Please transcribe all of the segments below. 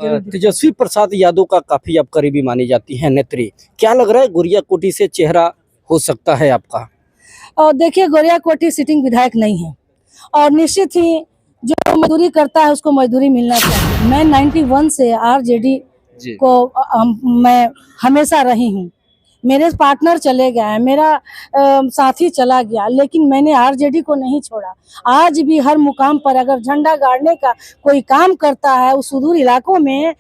तेजस्वी प्रसाद यादव का काफी आप करीबी मानी जाती है नेत्री, क्या लग रहा है गोरियाकोटी से चेहरा हो सकता है आपका? और देखिए, गोरियाकोटी सिटिंग विधायक नहीं है और निश्चित ही जो मजदूरी करता है उसको मजदूरी मिलना चाहिए। मैं 91 से आरजेडी को मैं हमेशा रही हूँ। मेरे पार्टनर चले गए, मेरा साथी चला गया, लेकिन मैंने आरजेडी को नहीं छोड़ा। आज भी हर मुकाम पर अगर झंडा गाड़ने का कोई काम करता है उस सुदूर इलाकों में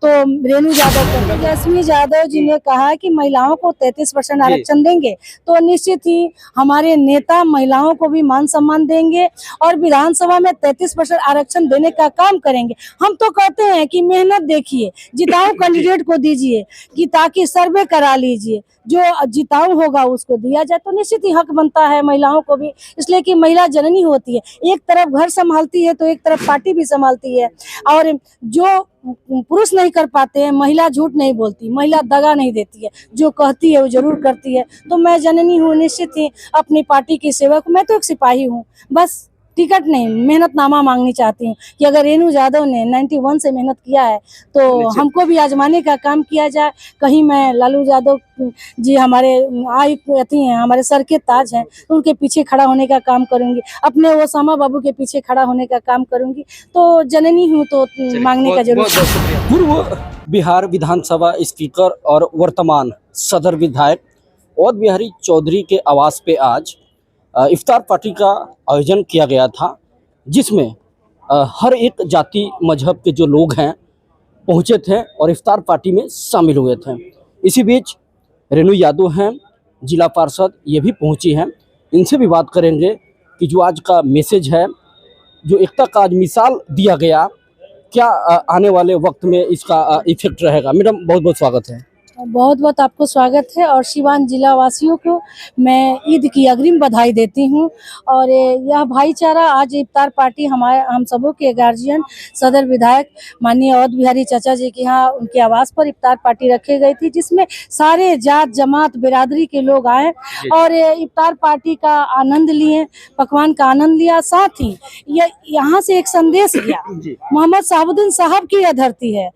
तो रेणु यादव को, तेजस्वी यादव जी ने कहा कि महिलाओं को 33% आरक्षण देंगे, तो निश्चित ही हमारे नेता महिलाओं को भी मान सम्मान देंगे और विधानसभा में 33% आरक्षण देने का काम करेंगे। हम तो कहते हैं कि मेहनत देखिए, जिताऊ कैंडिडेट को दीजिए कि ताकि सर्वे करा लीजिए, जो जिताऊ होगा उसको दिया जाए, तो निश्चित ही हक बनता है महिलाओं को भी, इसलिए कि महिला जननी होती है, एक तरफ घर संभालती है तो एक तरफ पार्टी भी संभालती है। और जो पुरुष नहीं कर पाते हैं, महिला झूठ नहीं बोलती, महिला दगा नहीं देती है, जो कहती है वो जरूर करती है। तो मैं जननी हूँ, निश्चित ही अपनी पार्टी की सेवक, मैं तो एक सिपाही हूँ, बस टिकट नहीं मेहनतनामा मांगनी चाहती हूँ कि अगर रेणु यादव ने 91 से मेहनत किया है तो हमको भी आजमाने का काम किया जाए। कहीं मैं लालू यादव जी हमारे हमारे सर के ताज हैं, तो उनके पीछे खड़ा होने का काम करूंगी, अपने ओसामा बाबू के पीछे खड़ा होने का काम करूंगी। तो जननी हूँ तो मांगने का जरूर। पूर्व बिहार विधानसभा स्पीकर और वर्तमान सदर विधायक अवध बिहारी चौधरी के आवास पे आज इफ्तार पार्टी का आयोजन किया गया था, जिसमें हर एक जाति मजहब के जो लोग हैं पहुंचे थे और इफ्तार पार्टी में शामिल हुए थे। इसी बीच रेणु यादव हैं, जिला पार्षद, ये भी पहुंची हैं। इनसे भी बात करेंगे कि जो आज का मैसेज है, जो एकता का आज मिसाल दिया गया, क्या आने वाले वक्त में इसका इफेक्ट रहेगा। मैडम बहुत बहुत स्वागत है। बहुत बहुत आपको स्वागत है और सिवान जिला वासियों को मैं ईद की अग्रिम बधाई देती हूं। और यह भाईचारा आज इफ्तार पार्टी हम सबों के गार्जियन सदर विधायक माननीय अवध बिहारी चाचा जी के यहाँ उनके आवास पर इफ्तार पार्टी रखी गई थी, जिसमें सारे जात जमात बिरादरी के लोग आए और इफ्तार पार्टी का आनंद लिए, पकवान का आनंद लिया। साथ ही यहाँ से एक संदेश गया, मोहम्मद साहबुद्दीन साहब की यह धरती है,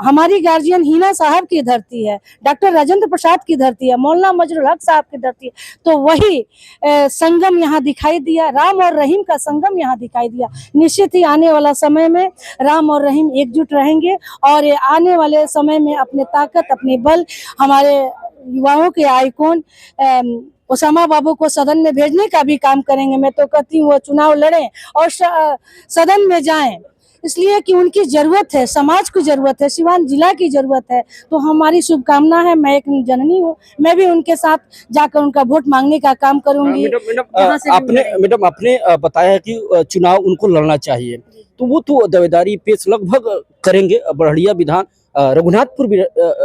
हमारी गार्जियन हिना साहब की धरती है, डॉक्टर राजेंद्र प्रसाद की धरती है, मौलाना मजरूल हक साहब की धरती है। तो वही संगम यहाँ दिखाई दिया, राम और रहीम का संगम यहाँ दिखाई दिया। निश्चित ही आने वाला समय में राम और रहीम एकजुट रहेंगे और आने वाले समय में अपने ताकत, अपने बल, हमारे युवाओं के आइकॉन ओसामा बाबू को सदन में भेजने का भी काम करेंगे। मैं तो कहती हूँ वो चुनाव लड़ें और सदन में जाएं, इसलिए कि उनकी जरूरत है, समाज की जरूरत है, सिवान जिला की जरूरत है। तो हमारी शुभकामना है, मैं एक जननी हूँ, मैं भी उनके साथ जाकर उनका वोट मांगने का काम करूंगी। मैडम आपने बताया कि चुनाव उनको लड़ना चाहिए, तो वो तो दावेदारी पेश लगभग करेंगे, बड़हड़िया रघुनाथपुर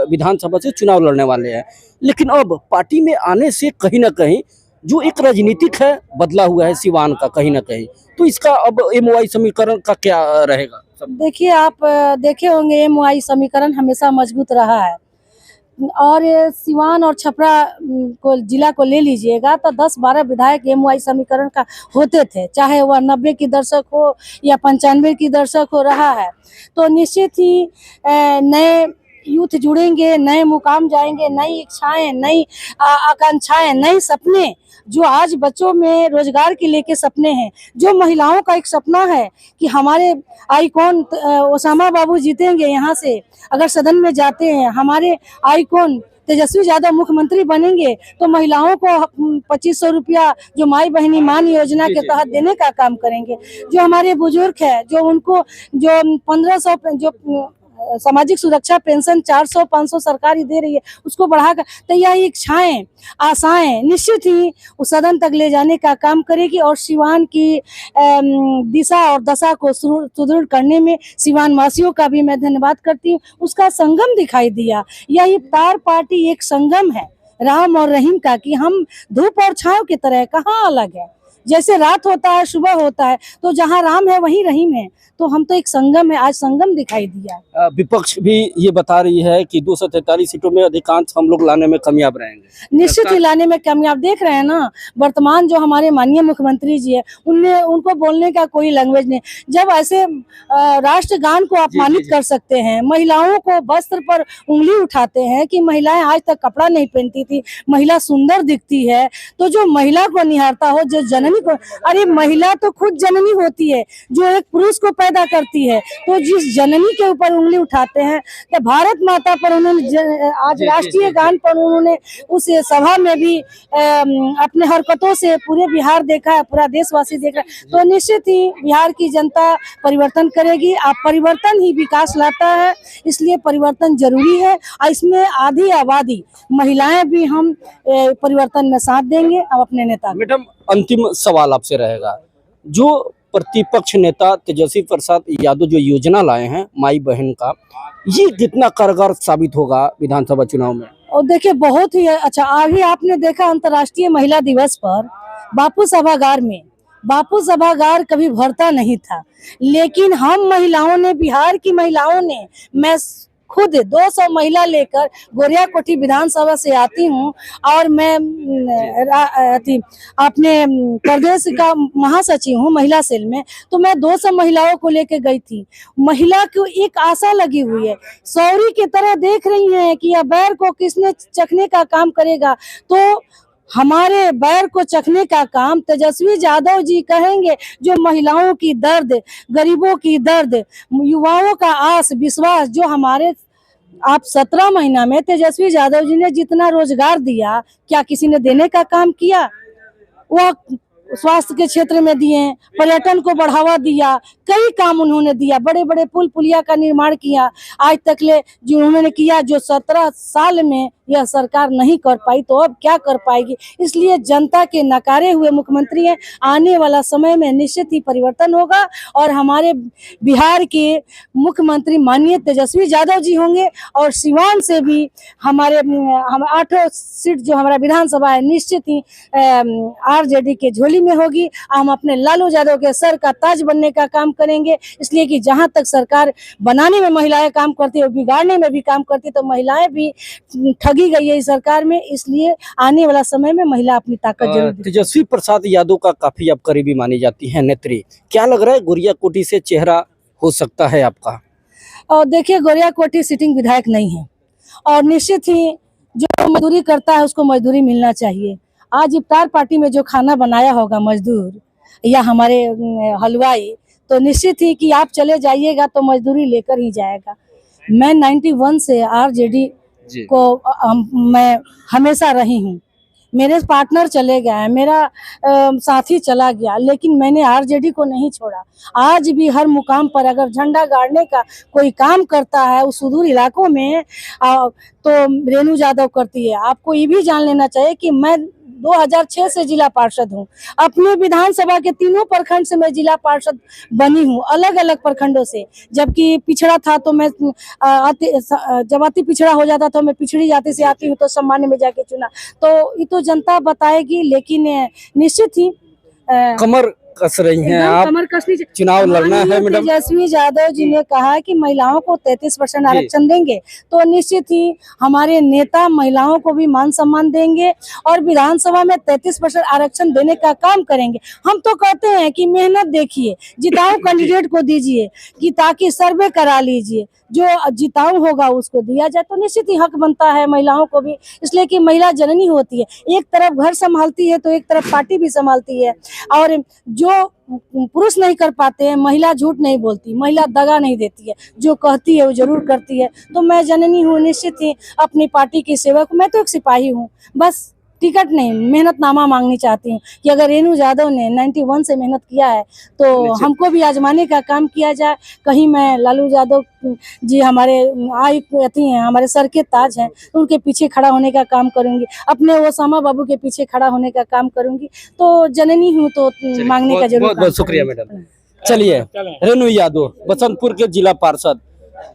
विधानसभा से चुनाव लड़ने वाले हैं। लेकिन अब पार्टी में आने से कहीं ना कहीं जो एक राजनीतिक है बदला हुआ है सिवान का कहीं ना कहीं, तो इसका अब एमओआई समीकरण का क्या रहेगा? देखिए, आप देखे होंगे एमओआई समीकरण हमेशा मजबूत रहा है और सिवान और छपरा को जिला को ले लीजिएगा तो 10-12 विधायक एमओआई समीकरण का होते थे, चाहे वह 90 की दशक हो या 95 की दशक हो रहा है। तो निश्चित ही नए यूथ जुड़ेंगे, नए मुकाम जाएंगे, नई इच्छाएं, नई आकांक्षाएं, नए सपने, जो आज बच्चों में रोजगार के लेके सपने हैं, जो महिलाओं का एक सपना है कि हमारे आइकॉन ओसामा बाबू जीतेंगे यहाँ से, अगर सदन में जाते हैं हमारे आइकॉन तेजस्वी यादव मुख्यमंत्री बनेंगे तो महिलाओं को 2500 रुपया जो माई बहनी मान योजना के तहत देने का काम करेंगे। जो हमारे बुजुर्ग है, जो उनको जो 1500 जो सामाजिक सुरक्षा पेंशन 400-500 सरकार ही दे रही है, उसको बढ़ाकर, तो यह इच्छाएं, आशाएं निश्चित ही उस सदन तक ले जाने का काम करेगी और सिवान की दिशा और दशा को सुदृढ़ करने में सिवान वासियों का भी मैं धन्यवाद करती हूँ। उसका संगम दिखाई दिया। यह इफ्तार पार्टी एक संगम है राम और रहीम का, कि हम धूप और छांव की तरह कहाँ अलग है। जैसे रात होता है सुबह होता है, तो जहाँ राम है वहीं रहीम है। तो हम तो एक संगम है, आज संगम दिखाई दिया। विपक्ष भी ये बता रही है कि 243 सीटों में अधिकांश हम लोग लाने में कामयाब रहेंगे। निश्चित ही लाने में कामयाब। देख रहे हैं ना, वर्तमान जो हमारे माननीय मुख्यमंत्री जी है, उनको बोलने का कोई लैंग्वेज नहीं। जब ऐसे राष्ट्रगान को अपमानित कर सकते हैं, महिलाओं को वस्त्र पर उंगली उठाते हैं कि महिलाएं आज तक कपड़ा नहीं पहनती थी, महिला सुंदर दिखती है, तो जो महिला को निहारता हो, जो जननी को, अरे महिला तो खुद जननी होती है जो एक पुरुष को पैदा करती है, तो जिस जननी के ऊपर उंगली उठाते हैं, तो भारत माता पर उन्होंने आज राष्ट्रीय गान पर उन्होंने उस सभा में भी अपने हरकतों से पूरे बिहार देखा है, पूरा देशवासी देख रहा है। तो निश्चित ही बिहार की जनता परिवर्तन करेगी। आप परिवर्तन ही विकास लाता है, इसलिए परिवर्तन जरूरी है। और इसमें आधी आबादी महिलाएं भी हम परिवर्तन में साथ देंगे। अब अपने नेता मैडम, अंतिम सवाल आपसे रहेगा, जो प्रतिपक्ष नेता तेजस्वी प्रसाद यादव जो योजना लाए हैं माई बहन का, ये कितना कारगर साबित होगा विधानसभा चुनाव में? और देखिए बहुत ही अच्छा, अभी आपने देखा अंतर्राष्ट्रीय महिला दिवस पर बापू सभागार कभी भरता नहीं था, लेकिन हम महिलाओं ने, बिहार की महिलाओं ने, मैं खुद 200 महिला लेकर गोरिया कोठी विधानसभा से आती हूँ और मैं अपने प्रदेश का महासचिव हूँ महिला सेल में, तो मैं 200 महिलाओं को लेकर गई थी। महिला को एक आशा लगी हुई है, सौरी की तरह देख रही हैं कि यह बैर को किसने चखने का काम करेगा। तो हमारे बैर को चखने का काम तेजस्वी यादव जी करेंगे, जो महिलाओं की दर्द, गरीबों की दर्द, युवाओं का आस विश्वास, जो हमारे आप 17 महीना में तेजस्वी यादव जी ने जितना रोजगार दिया, क्या किसी ने देने का काम किया? वह स्वास्थ्य के क्षेत्र में दिए, पर्यटन को बढ़ावा दिया, कई काम उन्होंने दिया, बड़े बड़े पुल पुलिया का निर्माण किया। आज तक ले जो उन्होंने किया, जो 17 साल में यह सरकार नहीं कर पाई, तो अब क्या कर पाएगी? इसलिए जनता के नकारे हुए मुख्यमंत्री हैं। आने वाला समय में निश्चित ही परिवर्तन होगा और हमारे बिहार के मुख्यमंत्री माननीय तेजस्वी यादव जी होंगे। और सिवान से भी हमारे हम 8 सीट जो हमारा विधानसभा है, निश्चित ही आरजेडी के झोली में होगी। हम अपने लालू यादव के सर का ताज बनने का काम करेंगे, इसलिए कि जहां तक सरकार बनाने में महिलाएं काम करती है, बिगाड़ने में भी काम करती है, तो महिलाएं भी ठगी गई है इस सरकार में। इसलिए आने वाला समय में महिला अपनी ताकत जरूर दिखाएगी। तेजस्वी प्रसाद यादव का काफी अब करीबी मानी जाती है नेत्री, क्या लग रहा है गोरिया कोठी से चेहरा हो सकता है आपका? और देखिए, गोरिया कोठी सिटिंग विधायक नहीं है और निश्चित ही जो मजदूरी करता है उसको मजदूरी मिलना चाहिए। आज इफ्तार पार्टी में जो खाना बनाया होगा मजदूर या हमारे हलवाई, तो निश्चित ही कि आप चले जाइएगा तो मजदूरी लेकर ही जाएगा। मैं 91 से आरजेडी को मैं हमेशा रही हूँ। मेरे पार्टनर चले गए, मेरा साथी चला गया, लेकिन मैंने आरजेडी को नहीं छोड़ा। आज भी हर मुकाम पर अगर झंडा गाड़ने का कोई काम करता है उस सुदूर इलाकों में, तो रेणु यादव करती है। आपको ये भी जान लेना चाहिए कि मैं 2006 से जिला पार्षद हूँ। अपने विधानसभा के 3 प्रखंड से मैं जिला पार्षद बनी हूँ, अलग अलग प्रखंडों से। जबकि पिछड़ा था तो मैं जब अति पिछड़ा हो जाता तो मैं पिछड़ी जाति से आती हूँ, तो सामान्य में जाके चुना। तो ये तो जनता बताएगी, लेकिन निश्चित ही कमर कस रही हैं आप, कमर कसनी चुनाव लड़ना है मैडम। तेजस्वी यादव जी ने कहा कि महिलाओं को 33% आरक्षण देंगे, तो निश्चित ही हमारे नेता महिलाओं को भी मान सम्मान देंगे और विधानसभा में 33% आरक्षण देने का काम करेंगे। हम तो कहते हैं कि मेहनत देखिए, जिताऊ कैंडिडेट को दीजिए, कि ताकि सर्वे करा लीजिए, जो जिताऊ होगा उसको दिया जाए, तो निश्चित ही हक बनता है महिलाओं को भी। इसलिए कि महिला जननी होती है, एक तरफ घर संभालती है तो एक तरफ पार्टी भी संभालती है। और जो पुरुष नहीं कर पाते हैं, महिला झूठ नहीं बोलती, महिला दगा नहीं देती है, जो कहती है वो जरूर करती है। तो मैं जननी हूँ, निश्चित ही अपनी पार्टी की सेवक। मैं तो एक सिपाही हूँ, बस टिकट नहीं, मेहनतनामा मांगनी चाहती हूँ कि अगर रेणु यादव ने 91 से मेहनत किया है तो हमको भी आजमाने का काम किया जाए। कहीं मैं लालू यादव जी हमारे हैं, हमारे सर के ताज हैं, तो उनके पीछे खड़ा होने का काम करूंगी, अपने ओसामा बाबू के पीछे खड़ा होने का काम करूंगी। तो जननी हूँ तो मांगने का जरूर। बहुत बहुत शुक्रिया मैडम। चलिए, रेणु यादव बसंतपुर के जिला पार्षद,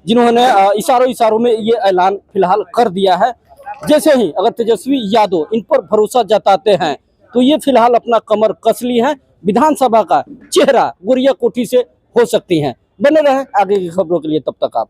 जिन्होंने इशारों में ये ऐलान फिलहाल कर दिया है, जैसे ही अगर तेजस्वी यादव इन पर भरोसा जताते हैं तो ये फिलहाल अपना कमर कस ली है। विधानसभा का चेहरा गुड़िया कोठी से हो सकती हैं। बने रहें आगे की खबरों के लिए, तब तक आप